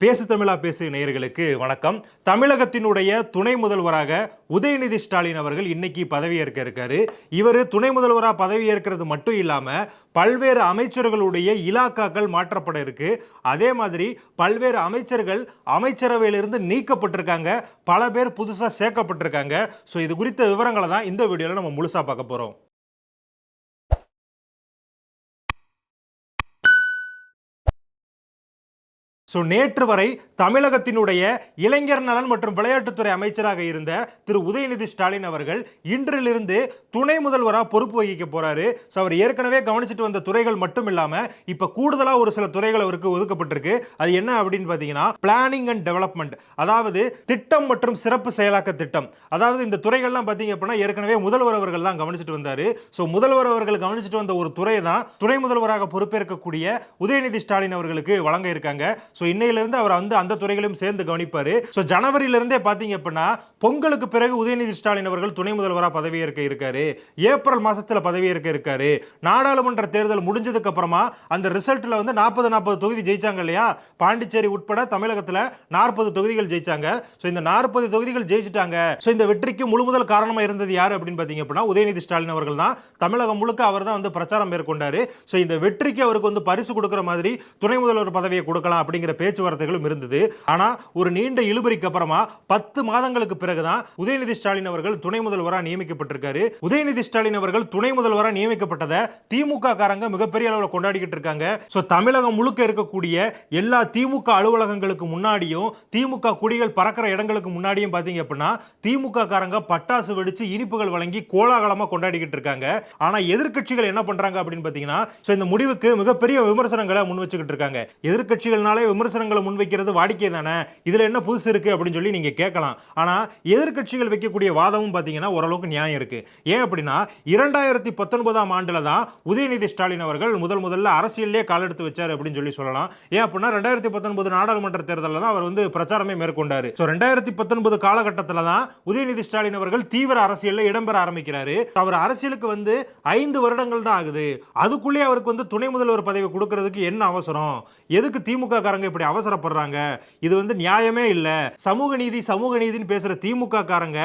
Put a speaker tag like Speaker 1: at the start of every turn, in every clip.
Speaker 1: பேசு தமிழா பேசு நேயர்களுக்கு வணக்கம். தமிழகத்தினுடைய துணை முதல்வராக உதயநிதி ஸ்டாலின் அவர்கள் இன்னைக்கு பதவியேற்க இருக்காரு. இவர் துணை முதல்வராக பதவியேற்கிறது மட்டும் இல்லாம பல்வேறு அமைச்சர்களுடைய இலாக்காக்கள் மாற்றப்பட இருக்கு. அதே மாதிரி பல்வேறு அமைச்சர்கள் அமைச்சரவையிலிருந்து நீக்கப்பட்டிருக்காங்க. பல பேர் புதுசா சேர்க்கப்பட்டிருக்காங்க. ஸோ இது குறித்த விவரங்களை தான் இந்த வீடியோல நம்ம முழுசா பார்க்க போறோம். நேற்று வரை தமிழகத்தினுடைய இளைஞர் நலன் மற்றும் விளையாட்டுத்துறை அமைச்சராக இருந்த திரு உதயநிதி ஸ்டாலின் அவர்கள் இன்றிலிருந்து துணை முதல்வராக பொறுப்பு வகிக்க போறாரு. அவர் ஏற்கனவே கவனிச்சுட்டு வந்த துறைகள் மட்டும் இல்லாம இப்ப கூடுதலா ஒரு சில துறைகள் அவருக்கு ஒதுக்கப்பட்டிருக்கு. அது என்ன அப்படின்னு பாத்தீங்கன்னா பிளானிங் அண்ட் டெவலப்மெண்ட், அதாவது திட்டம் மற்றும் சிறப்பு செயலாக்க திட்டம். அதாவது இந்த துறைகள்லாம் பாத்தீங்க அப்படின்னா ஏற்கனவே முதல்வர் அவர்கள் தான் கவனிச்சுட்டு வந்தாரு. முதல்வர் அவர்கள் கவனிச்சுட்டு வந்த ஒரு துறை தான் துணை முதல்வராக பொறுப்பேற்கக்கூடிய உதயநிதி ஸ்டாலின் அவர்களுக்கு வழங்க இருக்காங்க. இன்னையிலிருந்து அவர் அந்த துறைகளையும் சேர்ந்து கவனிப்பாரு. ஜனவரியிலிருந்தே பாத்தீங்க அப்படின்னா பொங்கலுக்கு பிறகு உதயநிதி ஸ்டாலின் அவர்கள் துணை முதல்வராக பதவியேற்க இருக்காரு. ஏப்ரல் மாசத்துல பதவியேற்க இருக்காரு. நாடாளுமன்ற தேர்தல் முடிஞ்சதுக்கு அப்புறமா அந்த ரிசல்ட்ல 40 தொகுதி ஜெயிச்சாங்க இல்லையா, பாண்டிச்சேரி உட்பட தமிழகத்துல 40 தொகுதிகள் ஜெயிச்சாங்க. இந்த 40 தொகுதிகள் ஜெயிச்சிட்டாங்க. இந்த வெற்றிக்கு முழு முதல் காரணமா இருந்தது யாரு அப்படின்னு பாத்தீங்க அப்படின்னா உதயநிதி ஸ்டாலின் அவர்கள் தான். தமிழகம் முழுக்க அவர் தான் பிரச்சாரம் மேற்கொண்டாரு. இந்த வெற்றிக்கு அவருக்கு பரிசு கொடுக்கிற மாதிரி துணை முதல்வர் பதவியை கொடுக்கலாம் அப்படிங்கிற பேச்சுவார்த்தைகளும் இருந்தது. ஆனா ஒரு நீண்ட இழுபறிக்கு அப்புறமா 10 மாதங்களுக்கு பிறகுதான் உதயநிதி ஸ்டாலின் அவர்கள் துணை முதல்வராக நியமிக்கப்பட்டிருக்காரு. உதயநிதி ஸ்டாலின் அவர்கள் துணை முதல்வராக நியமிக்கப்பட்டதை திமுக காரங்க மிகப்பெரிய அளவில் கொண்டாடிக்கிட்டு இருக்காங்க. தமிழகம் முழுக்க இருக்கக்கூடிய எல்லா திமுக அலுவலகங்களுக்கு முன்னாடியும் திமுக கொடிகள் பறக்கிற இடங்களுக்கு முன்னாடியும் பாத்தீங்க அப்படின்னா திமுக காரங்க பட்டாசு வெடிச்சு இனிப்புகள் வழங்கி கோலாகலமா கொண்டாடிக்கிட்டு இருக்காங்க. ஆனா எதிர்க்கட்சிகள் என்ன பண்றாங்க அப்படின்னு பாத்தீங்கன்னா இந்த முடிவுக்கு மிகப்பெரிய விமர்சனங்களை முன் வச்சுக்கிட்டு இருக்காங்க. எதிர்க்கட்சிகள்னாலே விமர்சனங்களை முன்வைக்கிறது வாடிக்கை தானே, இதுல என்ன புதுசு இருக்கு அப்படின்னு சொல்லி நீங்க கேட்கலாம். ஆனா எதிர்க்கட்சிகள் வைக்கக்கூடிய வாதமும் பாத்தீங்கன்னா ஓரளவுக்கு நியாயம் இருக்கு. ஏன் அப்படின்னா 2019 ஆண்டுல தான் உதயநிதி ஸ்டாலின் அவர்கள் முதல்ல அரசியலே காலெடுத்து வச்சார் அப்படின்னு சொல்லி சொல்லலாம். ஏன் அப்படின்னா 2019 நாடாளுமன்ற தேர்தலில் தான் அவர் பிரச்சாரமே மேற்கொண்டாரு. 2019 காலகட்டத்தில் தான் உதயநிதி ஸ்டாலின் அவர்கள் தீவிர அரசியலில் இடம்பெற ஆரம்பிக்கிறாரு. அவர் அரசியலுக்கு 5 வருடங்கள் தான் ஆகுது. அதுக்குள்ளே அவருக்கு துணை முதல்வர் பதவி கொடுக்கிறதுக்கு என்ன அவசரம், எதுக்கு திமுக காரங்க இப்படி அவசரப்படுறாங்க, இது நியாயமே இல்ல, சமூக நீதின்னு பேசுற திமுக காரங்க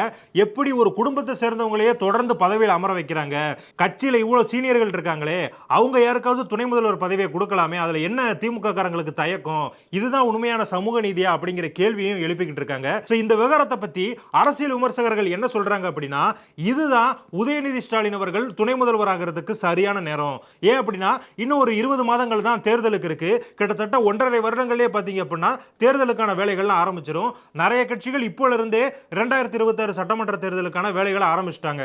Speaker 1: எப்படி ஒரு குடும்பத்தை சேர்ந்தவங்களையே தொடர்ந்து பதவியில் அமர வைக்கிறாங்க, கட்சியில இவ்வளவு சீனியர்கள் இருக்காங்களே அவங்க யாருக்காவது துணை முதல்வர் பதவியை கொடுக்கலாமே, அதுல என்ன திமுக காரங்களுக்கு தயக்கம், இதுதான் உண்மையான சமூக நீதியா அப்படிங்கிற கேள்வியும் எழுப்பிக்கிட்டு இருக்காங்க. இந்த விவகாரத்தை பத்தி அரசியல் விமர்சகர்கள் என்ன சொல்றாங்க அப்படின்னா இதுதான் உதயநிதி ஸ்டாலின் அவர்கள் துணை முதல்வர் ஆகிறதுக்கு சரியான நேரம். ஏன் அப்படின்னா இன்னும் ஒரு 20 மாதங்கள் தான் தேர்தலுக்கு இருக்கு. கிட்டத்தட்ட 1.5 வருடங்களே பாத்தீங்க அப்படின்னா தேர்தலுக்கான வேலைகள் ஆரம்பிச்சிடும். நிறைய கட்சிகள் இப்போல இருந்தே 2026 சட்டமன்ற தேர்தலுக்கான வேலைகளை ஆரம்பிச்சிட்டாங்க.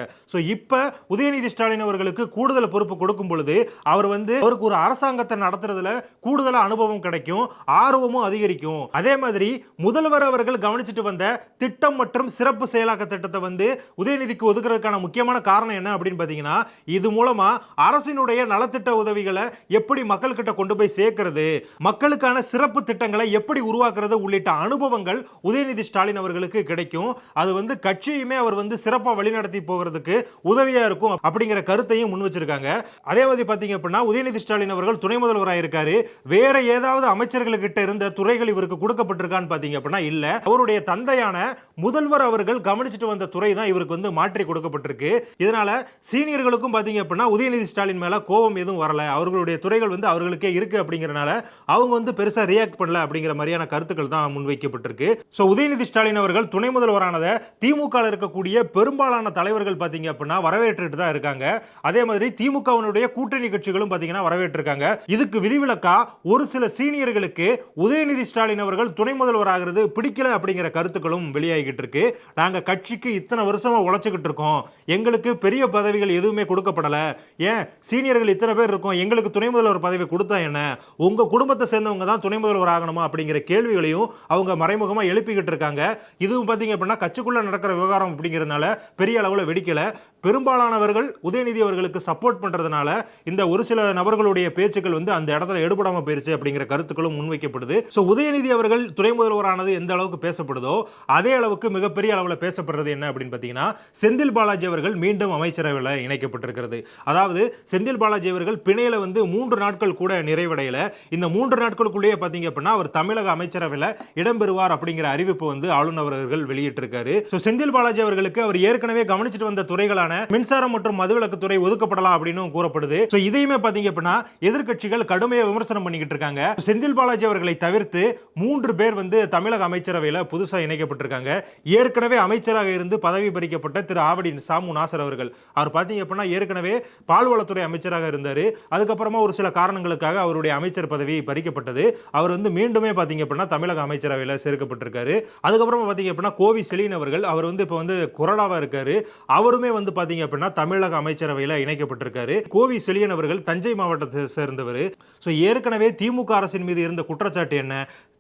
Speaker 1: இப்ப உதயநிதி ஸ்டாலின் அவர்களுக்கு கூடுதல் பொறுப்பு கொடுக்கும் பொழுது அவருக்கு ஒரு அரசாங்கத்தை நடத்துறதுல கூடுதல் அனுபவம் கிடைக்கும், ஆர்வமும் அதிகரிக்கும். அதே மாதிரி முதல்வர் அவர்கள் கவனிச்சுட்டு வந்த திட்டம் மற்றும் சிறப்பு செயலாக்க திட்டத்தை உதயநிதிக்கு ஒதுக்குறதுக்கான முக்கியமான காரணம் என்ன அப்படின்னு பாத்தீங்கன்னா இது மூலமா அரசினுடைய நலத்திட்ட உதவிகளை எப்படி மக்கள் கிட்ட கொண்டு போய் சேர்க்கிறது, மக்களுக்கான சிறப்பு திட்டங்களை எப்படி உருவாக்குறது உள்ளிட்ட அனுபவங்கள் உதயநிதி ஸ்டாலின் அவர்களுக்கு கிடைக்கும். அது கட்சியுமே அவர் சிறப்பாக வழிநடத்தி போகிறதுக்கு உதவியா இருக்கும் அப்படிங்கிற கருத்தையும் முன் வச்சிருக்காங்க. அதே மாதிரி பாத்தீங்க அப்படின்னா உதயநிதி ஸ்டாலின் அவர்கள் துணை முதல்வராக இருக்காரு. வேற ஏதாவது அமைச்சர்களுக்கிட்ட இருந்த துறைகள் இவருக்கு கொடுக்கப்பட்டிருக்கான்னு பாத்தீங்க அப்படின்னா இல்ல. அவருடைய தந்தையான முதல்வர் அவர்கள் கவனிச்சுட்டு வந்த துறை தான் இவருக்கு மாற்றி கொடுக்கப்பட்டிருக்கு. இதனால சீனியர்களுக்கும் பாத்தீங்க அப்படின்னா உதயநிதி ஸ்டாலின் மேல கோபம் எதுவும் வரல, அவர்களுடைய துறைகள் அவர்களுக்கே இருக்கு அப்படிங்கறனால அவங்க பெருசா ரியாக்ட் பண்ணல அப்படிங்கிற மாதிரியான கருத்துக்கள் தான் முன்வைக்கப்பட்டிருக்கு. உதயநிதி ஸ்டாலின் அவர்கள் துணை முதல்வரானதை திமுக இருக்கக்கூடிய பெரும்பாலான தலைவர்கள் பாத்தீங்க அப்படின்னா வரவேற்றுட்டு தான் இருக்காங்க. அதே மாதிரி திமுகவினுடைய கூட்டணி கட்சிகளும் பாத்தீங்கன்னா வரவேற்றிருக்காங்க. இதுக்கு விதிவிலக்கா ஒரு சில சீனியர்களுக்கு உதயநிதி ஸ்டாலின் அவர்கள் துணை முதல்வர் ஆகிறது பிடிக்கல அப்படிங்கிற கருத்துக்களும் வெளியாகிட்டு இருக்கு. நாங்க கட்சிக்கு இத்தனை வருஷமா உழைச்சுக்கிட்டு இருக்கோம், எங்களுக்கு பெரிய பதவிகள் எதுவுமே கொடுக்கப்படல, ஏன் சீனியர்கள் இத்தனை பேர் இருக்கோம், எங்களுக்கு துணை முதல்வர் பதவி கொடுத்தா என்ன, உங்க குடும்பத்தை சேர்ந்தவங்க தான் துணை முதல்வர் ஆகணுமா அப்படிங்கிற கேள்விகளையும் அவங்க மறைமுகமா எழுப்பிக்கிட்டு இருக்காங்க. இதுவும் பாத்தீங்க அப்படின்னா கட்சிக்குள்ள நடக்கிற விவகாரம் அப்படிங்கிறதுனால பெரிய அளவுல வெடிக்கல. பெரும்பாலானவர்கள் உதயநிதி அவர்களுக்கு சப்போர்ட் பண்றதுனால இந்த ஒரு சில நபர்களுடைய பேச்சுக்கள் அந்த இடத்துல எடுபடாம போயிருச்சு அப்படிங்கிற கருத்துக்களும் முன்வைக்கப்படுது. உதயநிதி அவர்கள் துணை முதல்வரானது எந்த அளவுக்கு பேசப்படுதோ அதே அளவுக்கு மிகப்பெரிய அளவில் பேசப்படுறது என்ன அப்படின்னு பாத்தீங்கன்னா செந்தில் பாலாஜி அவர்கள் மீண்டும் அமைச்சரவையில் இணைக்கப்பட்டிருக்கிறது. அதாவது செந்தில் பாலாஜி அவர்கள் பிணையில 3 நாட்கள் கூட நிறைவடையல. இந்த 3 நாட்களுக்குள்ளேயே பாத்தீங்க பாத்தீங்க அப்படின்னா அவர் தமிழக அமைச்சரவையில் இடம்பெறுவார் அப்படிங்கிற அறிவிப்பு வந்து ஆளுநர் அவர்கள் வெளியிட்டிருக்காரு. செந்தில் பாலாஜி அவர்களுக்கு அவர் ஏற்கனவே கவனிச்சுட்டு வந்த துறைகளான மின்சாரம் மற்றும் மதுவிலக்கு துறை ஒதுக்கப்படலாம் அப்படின்னு கூறப்படுது. இதையுமே பாத்தீங்க அப்படின்னா எதிர்க்கட்சிகள் கடுமையாக விமர்சனம் பண்ணிக்கிட்டு இருக்காங்க. செந்தில் பாலாஜி அவர்களை தவிர்த்து 3 பேர் வந்து தமிழக அமைச்சரவையில் புதுசாக இணைக்கப்பட்டிருக்காங்க. ஏற்கனவே அமைச்சராக இருந்து பதவி பறிக்கப்பட்ட திரு ஆவடி சாமு நாசர் அவர்கள், அவர் பாத்தீங்க அப்படின்னா ஏற்கனவே பால்வளத்துறை அமைச்சராக இருந்தார். அதுக்கப்புறமா ஒரு சில காரணங்களுக்காக அவருடைய அமைச்சர் பதவி பறிக்கப்பட்டது. அவர் வந்து மீண்டுமே பாத்தீங்க அப்படின்னா தமிழக அமைச்சரவையில் சேர்க்கப்பட்டிருக்காரு. அதுக்கப்புறமா பாத்தீங்க அப்படின்னா கோவி செலின் அவர்கள், அவர் வந்து இப்போ வந்து கொறடாவா இருக்காரு. அவருமே வந்து பாத்தீங்க அப்படின்னா தமிழக அமைச்சரவையில் இணைக்கப்பட்டிருக்காரு. கோவி செலியன் அவர்கள் தஞ்சை மாவட்டத்தை சேர்ந்தவர். ஏற்கனவே திமுக அரசின் மீது இருந்த குற்றச்சாட்டு என்ன?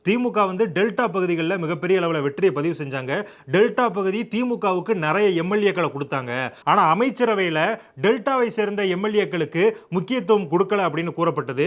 Speaker 1: திமுக வந்து டெல்டா பகுதிகளில் மிகப்பெரிய அளவில் வெற்றியை பதிவு செஞ்சாங்க. டெல்டா பகுதி திமுகவுக்கு நிறைய எம்எல்ஏக்களை கொடுத்தாங்க. ஆனா அமைச்சரவையில் டெல்டாவை சேர்ந்த எம்எல்ஏக்களுக்கு முக்கியத்துவம் கொடுக்கல அப்படின்னு கூறப்பட்டது.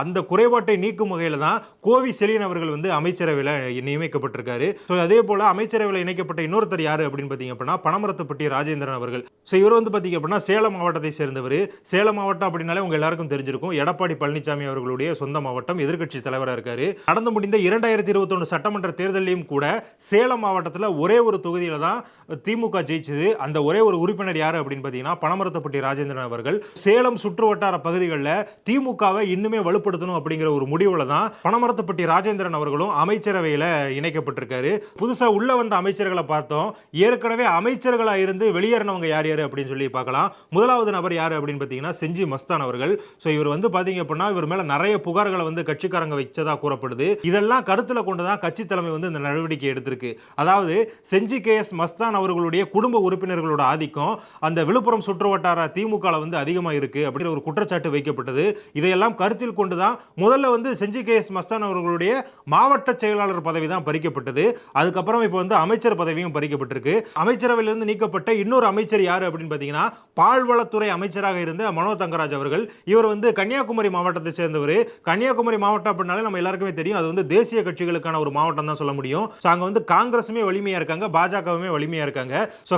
Speaker 1: அந்த குறைபாட்டை நீக்கும் வகையில் தான் கோவி செலியன் அவர்கள் வந்து அமைச்சரவையில் நியமிக்கப்பட்டிருக்காரு. அதே போல அமைச்சரவையில் இணைக்கப்பட்ட இன்னொருத்தர் யாரு அப்படின்னு பார்த்தீங்க அப்படின்னா பனமரத்துப்பட்டி ராஜேந்திரன் அவர்கள். இவர் வந்து பார்த்தீங்க அப்படின்னா சேலம் மாவட்டத்தை சேர்ந்தவர். சேலம் மாவட்டம் அப்படின்னாலே உங்க எல்லாருக்கும் தெரிஞ்சிருக்கும். எடப்பாடி பழனிசாமி அவர்களுடைய சொந்த மாவட்டம். எதிர்க்கட்சி தலைவராக இருக்காரு. நடந்து முடிந்த 2021 சட்டமன்ற தேர்தலையும் கூட சேலம் மாவட்டத்தில் ஒரே ஒரு தொகுதியில் தான் திமுக ஜெயிச்சது. அந்த ஒரே ஒரு உறுப்பினர் யாரு அப்படின்னு பார்த்தீங்கன்னா பனமரத்துப்பட்டி ராஜேந்திரன் அவர்கள். சேலம் சுற்று வட்டார பகுதிகளில் திமுகவை இன்னுமே வலுப்படுத்தணும் அப்படிங்கிற ஒரு முடிவுல தான் பனமரத்துப்பட்டி ராஜேந்திரன் அவர்களும் அமைச்சரவையில் இணைக்கப்பட்டிருக்காரு. புதுசா உள்ள வந்த அமைச்சர்களை பார்த்தோம். ஏற்கனவே அமைச்சர்களாக இருந்து வெளியேறினவங்க யார் யாரு அப்படின்னு சொல்லி பார்க்கலாம். முதலாவது நபர் யாரு அப்படின்னு பார்த்தீங்கன்னா செஞ்சி மஸ்தான் அவர்கள். இவர் வந்து பாத்தீங்க அப்படின்னா இவர் மேல நிறைய புகார்களை வந்து கட்சிக்காரங்க வச்சதா கூறப்படுது. இதெல்லாம் கருத்துல கொண்டுதான் கட்சி தலைமை வந்து இந்த நடவடிக்கை எடுத்திருக்கு. அதாவது செஞ்சி KS மஸ்தான் அவர்களுடைய குடும்ப உறுப்பினர்களோட ஆதிக்கம் அந்த விழுப்புரம் சுற்றுவட்டார திமுக வந்து அதிகமா இருக்கு அப்படிங்கிற ஒரு குற்றச்சாட்டு வைக்கப்பட்டது. இதையெல்லாம் கருத்தில் கொண்டுதான் முதல்ல வந்து செஞ்சி KS மஸ்தான் அவர்களுடைய மாவட்ட செயலாளர் பதவி தான் பறிக்கப்பட்டது. அதுக்கப்புறம் இப்போ வந்து அமைச்சர் பதவியும் பறிக்கப்பட்டிருக்கு. அமைச்சரவையிலிருந்து நீக்கப்பட்ட இன்னொரு அமைச்சர் யாரு அப்படின்னு பார்த்தீங்கன்னா பால்வளத்துறை அமைச்சராக இருந்த மனோ தங்கராஜ் அவர்கள். இவர் வந்து கன்னியாகுமரி மாவட்டத்தை சேர்ந்தவர். கன்னியாகுமரி மாவட்டம் அப்படின்னாலே நம்ம எல்லாருக்குமே தெரியும், அது வந்து தேசிய கட்சிகளுக்கான ஒரு மாவட்டம் தான் சொல்ல முடியும். அங்க வந்து காங்கிரசுமே வலிமையா இருக்காங்க, பாஜகவுமே வலிமையா இருக்காங்க.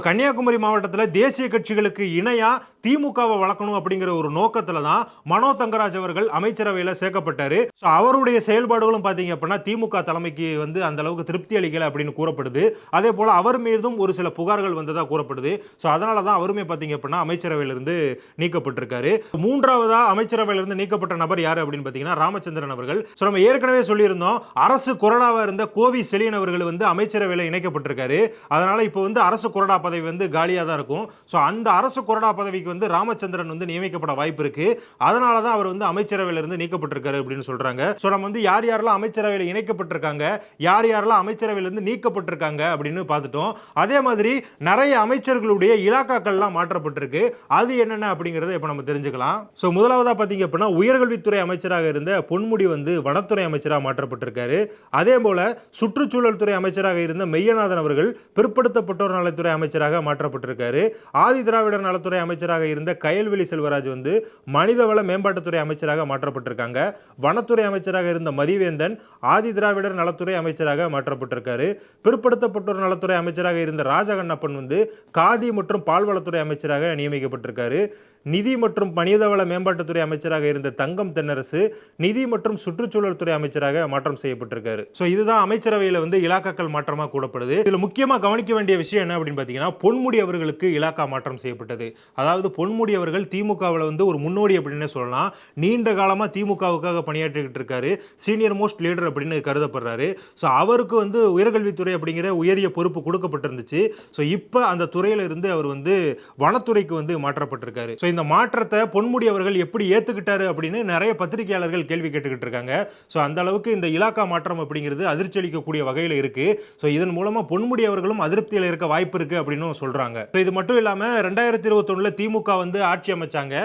Speaker 1: கன்னியாகுமரி மாவட்டத்தில் தேசிய கட்சிகளுக்கு இணையா திமுகவை வளர்க்கணும் அப்படிங்கிற ஒரு நோக்கத்துல தான் மனோ தங்கராஜ் அவர்கள் அமைச்சரவையில் சேர்க்கப்பட்டாரு. அவருடைய செயல்பாடுகளும் பாத்தீங்க அப்படின்னா திமுக தலைமைக்கு வந்து அந்த அளவுக்கு திருப்தி அளிக்கல அப்படின்னு கூறப்படுது. அதே போல அவர் மீதும் ஒரு சில புகார்கள் வந்ததா கூறப்படுது. அதனால தான் அவருமே பாத்தீங்க அப்படின்னா அமைச்சரவையிலிருந்து நீக்கப்பட்டிருக்காரு. மூன்றாவதா அமைச்சரவையிலிருந்து நீக்கப்பட்ட நபர் யாரு அப்படின்னு பாத்தீங்கன்னா ராமச்சந்திரன் அவர்கள். நம்ம ஏற்கனவே சொல்லியிருந்தோம், அரசு கொறடாவா இருந்த கோவி செலியன் அவர்கள் வந்து அமைச்சரவையில் இணைக்கப்பட்டிருக்காரு. அதனால இப்போ வந்து அரசு கொறடா பதவி வந்து காலியா தான் இருக்கும். அந்த அரசு கொறடா பதவிக்கு வந்து ராமச்சந்திரன் வந்து நியமிக்கப்பட வாய்ப்பு இருக்கு. அதனால தான் அவர் வந்து அமைச்சரவையில் இருந்து நீக்கப்பட்டிருக்காரு அப்படின்னு சொல்றாங்க. நம்ம வந்து யார் யாரெல்லாம் அமைச்சரவையில் இணைக்கப்பட்டிருக்காங்க, யார் யாரெல்லாம் அமைச்சரவையில் இருந்து நீக்கப்பட்டிருக்காங்க அப்படின்னு பார்த்துட்டோம். அதே மாதிரி நிறைய அமைச்சர்களுடைய இலாக்காக்கள்லாம் மாற்றப்பட்டிருக்கு. அது என்னென்ன அப்படிங்கறத இப்போ நம்ம தெரிஞ்சுக்கலாம். முதலாவதா பாத்தீங்க அப்படின்னா உயர்கல்வித்துறை அமைச்சராக இருந்த பொன்முடி வந்து வனத்துறை அமைச்சராக மாற்றப்பட்டிருக்காரு. அதே போல சுற்றுச்சூழல் துறை அமைச்சராக இருந்த மெய்யநாதன் அவர்கள் பிற்படுத்தப்பட்டோர் நலத்துறை அமைச்சராக மாற்றப்பட்டிருக்காரு. ஆதி திராவிடர் நலத்துறை அமைச்சராக இருந்த கயல்வெளி செல்வராஜ் வந்து மனிதவள மேம்பாட்டுத்துறை அமைச்சராக மாற்றப்பட்டிருக்காங்க. வனத்துறை அமைச்சராக இருந்த மதிவேந்தன் ஆதி திராவிடர் நலத்துறை அமைச்சராக மாற்றப்பட்டிருக்காரு. பிற்படுத்தப்பட்டோர் நலத்துறை அமைச்சராக இருந்த ராஜகண்ணப்பன் வந்து காதி மற்றும் பால்வளத்துறை அமைச்சராக நியமிக்கப்பட்டிருக்காரு. நிதி மற்றும் மனிதவள மேம்பாட்டுத்துறை அமைச்சராக இருந்த தங்கம் தென்னரசு நிதி மற்றும் சுற்றுச்சூழல் துறை அமைச்சராக மாற்றம் செய்யப்பட்டிருக்காரு. இதுதான் அமைச்சரவையில் வந்து இலாக்காக்கள் மாற்றமா கூடப்படுது. இதுல முக்கியமா கவனிக்க வேண்டிய விஷயம் என்ன அப்படின்னு பாத்தீங்கன்னா பொன்முடி அவர்களுக்கு இலாக்கா மாற்றம் செய்யப்பட்டது. அதாவது பொன்முடி அவர்கள் திமுகவில் வந்து ஒரு முன்னோடி அப்படின்னு சொல்லலாம். நீண்ட காலமா திமுகவுக்காக பணியாற்றிக்கிட்டு இருக்காரு. சீனியர் மோஸ்ட் லீடர் அப்படின்னு கருதப்படுறாரு. அவருக்கு வந்து உயர்கல்வித்துறை அப்படிங்கிற உயரிய பொறுப்பு கொடுக்கப்பட்டிருந்துச்சு. இப்ப அந்த துறையில இருந்து அவர் வந்து வனத்துறைக்கு வந்து மாற்றப்பட்டிருக்காரு. இந்த மாற்றத்தை பொன்முடி அவர்கள் எப்படி ஏத்துக்கிட்டாரு அப்படின்னு நிறைய பத்திரிகையாளர்கள் கேள்வி கேட்டுக்கிட்டு இருக்காங்க. அந்த அளவுக்கு இந்த இலாக்கா மாற்றம் அப்படிங்கிறது அதிர்ச்சி அளிக்கக்கூடிய வகையில் இருக்கு. இதன் மூலமா பொன்முடி அவர்களும் அதிருப்தியில் இருக்க வாய்ப்பு இருக்கு அப்படின்னு சொல்றாங்க. இது மட்டும் இல்லாம 2021 திமுக வந்து ஆட்சி அமைச்சாங்க.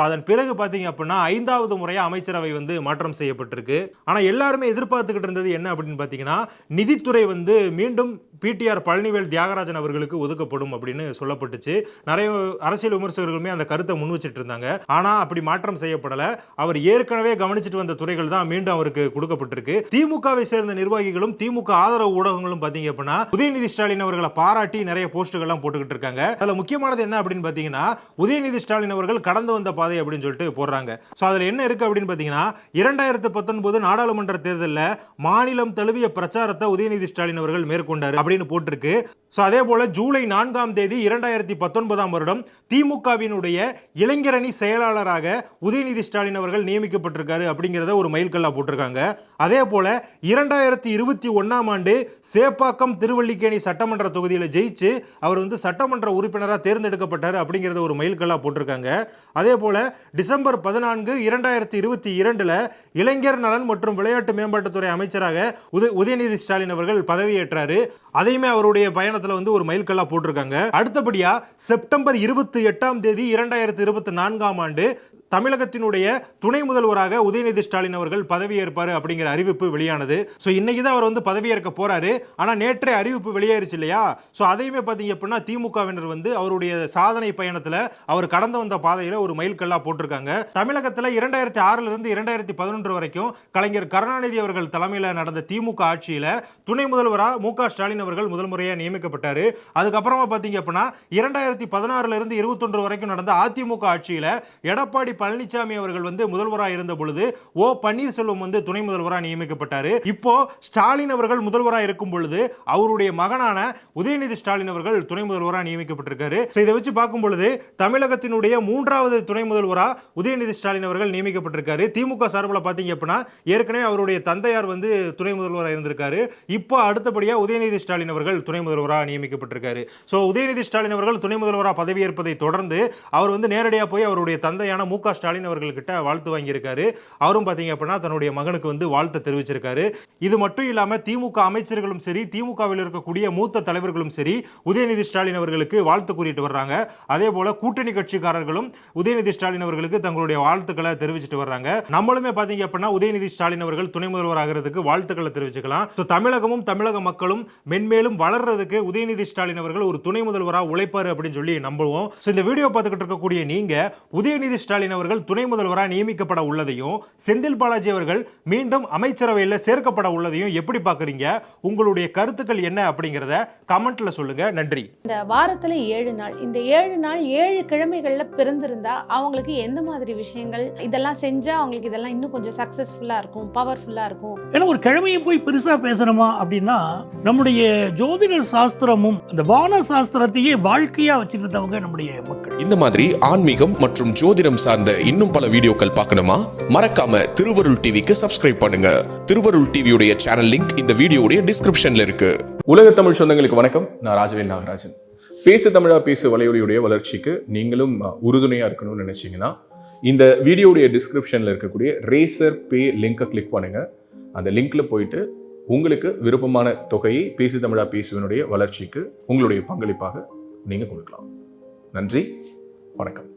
Speaker 1: அதன் பிறகு பாத்தீங்க அப்படின்னா 5வது முறையா அமைச்சரவை வந்து மாற்றம் செய்யப்பட்டிருக்கு. ஆனா எல்லாருமே எதிர்பார்த்துக்கிட்டு இருந்தது என்ன அப்படின்னு பாத்தீங்கன்னா நிதித்துறை வந்து மீண்டும் பிடிஆர் பழனிவேல் தியாகராஜன் அவர்களுக்கு ஒதுக்கப்படும் அப்படின்னு சொல்லப்பட்டுச்சு. நிறைய அரசியல் விமர்சகர்களுமே அந்த கருத்தை முன் வச்சிட்டு இருந்தாங்க. ஆனா அப்படி மாற்றம் செய்யப்படல. அவர் ஏற்கனவே கவனிச்சிட்டு வந்த துறைகள் தான் மீண்டும் அவருக்கு கொடுக்கப்பட்டிருக்கு. திமுகவை சேர்ந்த நிர்வாகிகளும் திமுக ஆதரவு ஊடகங்களும் பாத்தீங்க அப்படின்னா உதயநிதி ஸ்டாலின் அவர்களை பாராட்டி நிறைய போஸ்டுகள் எல்லாம் போட்டுக்கிட்டு இருக்காங்க. அதுல முக்கியமானது என்ன அப்படின்னு பாத்தீங்கன்னா உதயநிதி ஸ்டாலின் அவர்கள் கடந்து வந்த பாதை அப்படின்னு சொல்லிட்டு போடுறாங்க. ஸோ அதில் என்ன இருக்கு அப்படின்னு பார்த்தீங்கன்னா 2019 நாடாளுமன்ற தேர்தலில் மாநிலம் தழுவிய பிரச்சாரத்தை உதயநிதி ஸ்டாலின் அவர்கள் மேற்கொண்டார் அப்படின்னு போட்டிருக்கு. ஸோ அதே போல ஜூலை 4ஆம் தேதி 2019 வருடம் திமுகவினுடைய இளைஞரணி செயலாளராக உதயநிதி ஸ்டாலின் அவர்கள் நியமிக்கப்பட்டிருக்காரு அப்படிங்கிறத ஒரு மைல்கல்லா போட்டிருக்காங்க. அதே போல 2021ஆம் ஆண்டு சேப்பாக்கம் திருவல்லிக்கேணி சட்டமன்ற தொகுதியில் ஜெயிச்சு அவர் சட்டமன்ற உறுப்பினராக தேர்ந்தெடுக்கப்பட்டார் அப்படிங்கிறத ஒரு மைல்கல்லா போட்டிருக்காங்க. அதே போல டிசம்பர் 14, 2022 இளைஞர் நலன் மற்றும் விளையாட்டு மேம்பாட்டுத்துறை அமைச்சராக உதயநிதி ஸ்டாலின் அவர்கள் பதவியேற்றாரு. அதையுமே அவருடைய பயணத்தில் ஒரு மைல்கல்லா போட்டிருக்காங்க. அடுத்தபடியா செப்டம்பர் 28ஆம் தேதி 2024ஆம் ஆண்டு தமிழகத்தினுடைய துணை முதல்வராக உதயநிதி ஸ்டாலின் அவர்கள் பதவியேற்பாரு அப்படிங்கிற அறிவிப்பு வெளியானது. ஸோ இன்னைக்கு தான் அவர் பதவியேற்க போறாரு. ஆனால் நேற்றே அறிவிப்பு வெளியேறிச்சு இல்லையா? ஸோ அதையுமே பார்த்தீங்க அப்படின்னா திமுகவினர் அவருடைய சாதனை பயணத்தில் அவர் கடந்து வந்த பாதையில் ஒரு மைல்கல்லா போட்டிருக்காங்க. தமிழகத்தில் 2006 இருந்து 2011 வரைக்கும் கலைஞர் கருணாநிதி அவர்கள் தலைமையில் நடந்த திமுக ஆட்சியில் துணை முதல்வராக மு.க. ஸ்டாலின் அவர்கள் முதல் முறையாக நியமிக்கப்பட்டார். அதுக்கப்புறமா பார்த்தீங்க அப்படின்னா 2016 இருந்து 21 வரைக்கும் நடந்த அதிமுக ஆட்சியில் எடப்பாடி பழனிசாமி அவர்கள் முதல்வராக இருந்த பொழுது ஓ பன்னீர்செல்வம் துணை முதல்வராக நியமிக்கப்பட்டார். இப்போ ஸ்டாலின் அவர்கள் முதல்வராக இருக்கும் பொழுது அவருடைய மகனான உதயநிதி ஸ்டாலின் அவர்கள் துணை முதல்வராக நியமிக்கப்பட்டிருக்காரு. இதை வச்சு பார்க்கும் பொழுது தமிழகத்தினுடைய 3வது துணை முதல்வராக உதயநிதி ஸ்டாலின் அவர்கள் நியமிக்கப்பட்டிருக்காரு. திமுக சார்பில் பார்த்தீங்க அப்படின்னா ஏற்கனவே அவருடைய தந்தையார் துணை முதல்வராக இருந்திருக்காரு. இப்போ அடுத்தபடியாக உதயநிதி ஸ்டாலின் அவர்கள் துணை முதல்வராக நியமிக்கப்பட்டிருக்காரு. ஸோ உதயநிதி ஸ்டாலின் அவர்கள் துணை முதல்வராக பதவியேற்பதை தொடர்ந்து அவர் நேரடியாக போய் அவருடைய தந்தையான மு.க. ஸ்டாலின் அவர்கள்கிட்ட வாழ்த்து வாங்கியிருக்காரு. அவரும் பார்த்தீங்க அப்படின்னா தன்னுடைய மகனுக்கு வாழ்த்து தெரிவிச்சிருக்காரு. இது மட்டும் இல்லாமல் திமுக அமைச்சர்களும் சரி, திமுகவில் இருக்கக்கூடிய மூத்த தலைவர்களும் சரி உதயநிதி ஸ்டாலின் அவர்களுக்கு வாழ்த்து கூறிட்டு வர்றாங்க. அதே போல கூட்டணி கட்சிக்காரர்களும் உதயநிதி ஸ்டாலின் அவர்களுக்கு தங்களுடைய வாழ்த்துக்களை தெரிவிச்சிட்டு வர்றாங்க. நம்மளுமே பார்த்தீங்க அப்படின்னா உதயநிதி ஸ்டாலின் அவர்கள் துணை முதல்வர் ஆகிறதுக்கு வாழ்த்துக்களை தெரிவிச்சுக்கலாம். தமிழகமும் தமிழக மக்களும் மென்மேலும் வளர்றதுக்கு உதயநிதி ஸ்டாலின் அவர்கள் ஒரு துணை முதல்வராக உழைப்பாரு அப்படின்னு சொல்லி நம்புவோம். இந்த வீடியோ பார்த்துக்கிட்டு இருக்கக்கூடிய நீங்க உதயநிதி ஸ்டாலின் அவர்கள் துணை முதல்வராக நியமிக்கப்பட உள்ளதையும் செந்தில் பாலாஜி அவர்கள் மீண்டும் அமைச்சரவையில் சேர்க்கப்பட உள்ளதையும் எப்படி பார்க்குறீங்க? உங்களுடைய கருத்துக்கள் என்ன அப்படிங்கிறத கமெண்ட்ல சொல்லுங்க. நன்றி.
Speaker 2: இந்த வாரத்துல 7 நாள், இந்த 7 நாள் 7 கிழமைகள்ல பிறந்திருந்தா அவங்களுக்கு எந்த மாதிரி விஷயங்கள் இதெல்லாம் செஞ்சா அவங்களுக்கு இதெல்லாம் இன்னும் கொஞ்சம் சக்சஸ்ஃபுல்லா இருக்கும், பவர்ஃபுல்லா இருக்கும்?
Speaker 3: ஏன்னா ஒரு கிழமையை போய் பெருசா பேசணுமா அப்படின்னா நம்முடைய ஜோதிட சாஸ்திரமும் அந்த வான சாஸ்திரத்தையே வாழ்க்கையா வச்சிருந்தவங்க நம்முடைய மக்கள்.
Speaker 4: இந்த மாதிரி ஆன்மீகம் மற்றும் ஜோதிடம் சார்ந்த இன்னும் பல வீடியோக்கள் பார்க்கணுமா? மறக்காம திருவருள் டிவிக்கு சப்ஸ்கிரைப் பண்ணுங்க. திருவருள் டிவியுடைய சேனல் லிங்க் இந்த வீடியோடைய டிஸ்கிரிப்ஷன்ல இருக்கு.
Speaker 5: உலக தமிழ் சொந்தங்களுக்கு வணக்கம். நான் ராஜவேல் நாகராஜன். பேசு தமிழா பேசு வலையொலியுடைய வளர்ச்சிக்கு நீங்களும் உறுதுணையா இருக்கணும்னு நினைச்சீங்கன்னா இந்த வீடியோடைய டிஸ்கிரிப்ஷன்ல இருக்கக்கூடிய ரேசர் பே லிங்கை கிளிக் பண்ணுங்க. அந்த லிங்க்ல போயிட்டு உங்களுக்கு விருப்பமான தொகையை பேசு தமிழா பேசுவனுடைய வளர்ச்சிக்கு உங்களுடைய பங்களிப்பாக நீங்க கொடுக்கலாம். நன்றி, வணக்கம்.